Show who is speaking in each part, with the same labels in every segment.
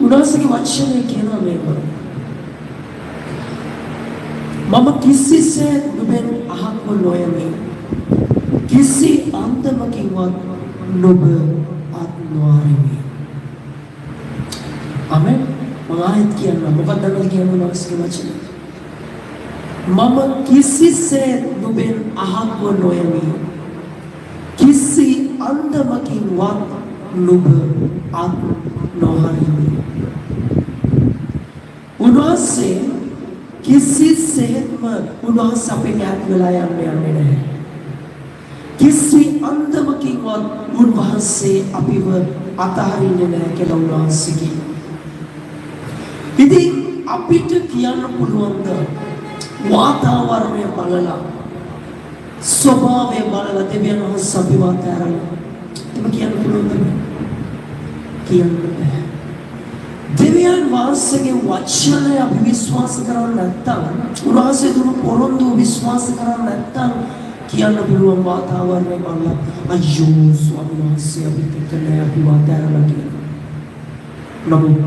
Speaker 1: උන්වහන්සේගේ වචනේ කියනවා මේක. මම කිසිසේත් නුඹෙන් අහක්ව නොයමි. කිසි අන්දමකින්වත් නුඹ අත් නොහරිමි. ආමෙන්. මම ආයෙත් කියනවා මොකක්ද කියන්නේ උන්වහන්සේගේ වචනේ. මම කිසිසේත් නුඹෙන් අහක්ව නොයමි. කිසි අන්දමකින්වත් නුඹ අත් නොහරිමි. උන්වහන්සේ කිසිසේත්ම උන්වහන්සේ අපෙන් ඈත් වෙලා යන්නේ නැහැ. කිසි අන්දමකින්වත් උන්වහන්සේ අපිව අතහරින්නේ නැහැ කියලා උන්වහන්සේ කියනවා. ඉතින් අපිට කියන්න පුළුවන් ද වාතාවරණය බලලා ස්වභාවය බලලා දෙවියන් වහන්සේ අපිව අතහැරලා එහෙම කියන්න පුළුවන්ද? කියන්න බෑ. දෙවියන් වහන්සේගේ වචනය අපි විශ්වාස කරන්නේ නැත්නම් උන්වහන්සේ දුන්නු පොරොන්දු විශ්වාස කරන්නේ නැත්නම් කියන්න පුළුවන් වාතාවරණය බලලා අයියෝ ස්වාමීන් වහන්සේ අපිට නෑ අපි අතහැරලා කියලා. නමුත්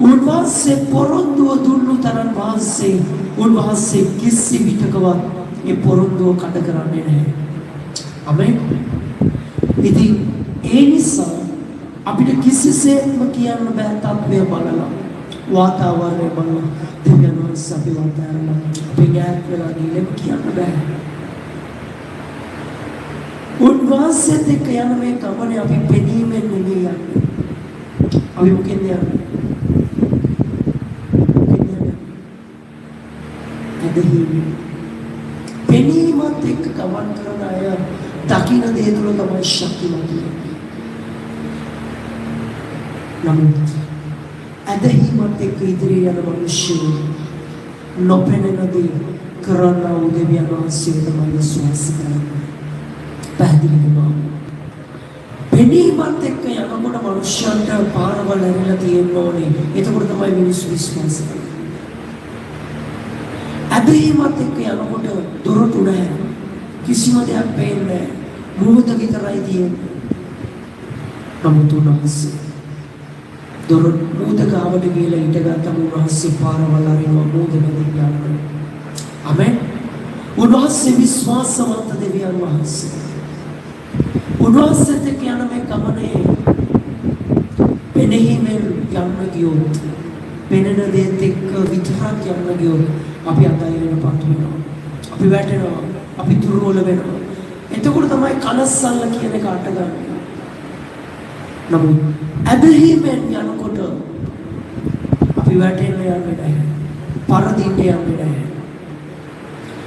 Speaker 1: උන්වහන්සේ පොරොන්දුව දුන්නු තරම් උන්වහන්සේ කිසි විටකවත් ඒ පොරොන්දුව කඩ කරන්නේ නැහැ. ආමෙන්. ඉතින් ඒ නිසා අපිට කිසිසේත්ම කියන්න බෑ තත්ත්වය බලලා වාතාවරණය බලලා දෙවියන් වහන්සේ අපිව අතහැරලා අපෙන් ඈත් වෙලා ගිහින් කියන්න බෑ. උන්වහන්සේත් එක්ක යන මේ ගමනේ අපි පෙනීමෙන් නෙවෙයි යන්නේ. අපි මොකෙන්ද යන්නේ? පෙනීමත් එක්ක ගමන් කරන අය දකින්න දේ තුල තමයි ශක්තිමත් වෙන්නේ. නමුත් ඇදහිමත් එක්ක ඉදිරිය යන මිනිස්සු නොපෙනෙන දේ කරන උදවියන් වහන්සේ තමයි විශ්වාස කරන්නේ. පැහැදිලිවම පෙනීමත් එක්ක යනකොට මිනිස්සුන්ට පාරවල් ඇරිලා තියෙන්න ඕනේ. එතකොට තමයි මිනිස්සු විශ්වාස කරන්නේ. ඇදහිමත් එක්ක යනකොට දොරටු නැහැ. කිසිම දෙයක් පේන්නේ නැහැ. මොහොත විතරයි තියෙන්නේ. නමුත් උන්වහන්සේ මොහොත ගාවට ගිහලා ඉඳගත්ම උන්වහන්සේ පාරවල් අරිනවා මොහොත මැදින් යනවා. ආමෙන්. උන්වහන්සේ විශ්වාසවන්ත දෙවියන් වහන්සේ. උන්වහන්සේත් එක්ක යන මේ ගමනේ පෙනෙහිමෙන් යන්න ගියොත් පෙනෙන දේත් එක්ක විතරක් යන්න ගියොත් අපි අතහැරෙනපත් වෙනවා. අපි වැටෙනවා. අපි දුර්වල වෙනවා. එතකොට තමයි කනස්සල්ල කියන එක අට ගන්න. නමුත් ඇදහිමෙන් යනකොට අපි වැටෙන්න යන්නේ නැහැ. පරදින්න යන්නේ නැහැ.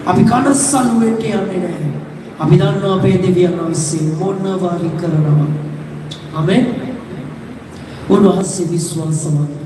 Speaker 1: අපි කනස්සල්ල වෙන්න යන්නේ නැහැ. අපි දන්නවා අපේ දෙවියන් වහන්සේ මොනවා කරනවා. ආමෙන්. උන්වහන්සේ විශ්වාසවත්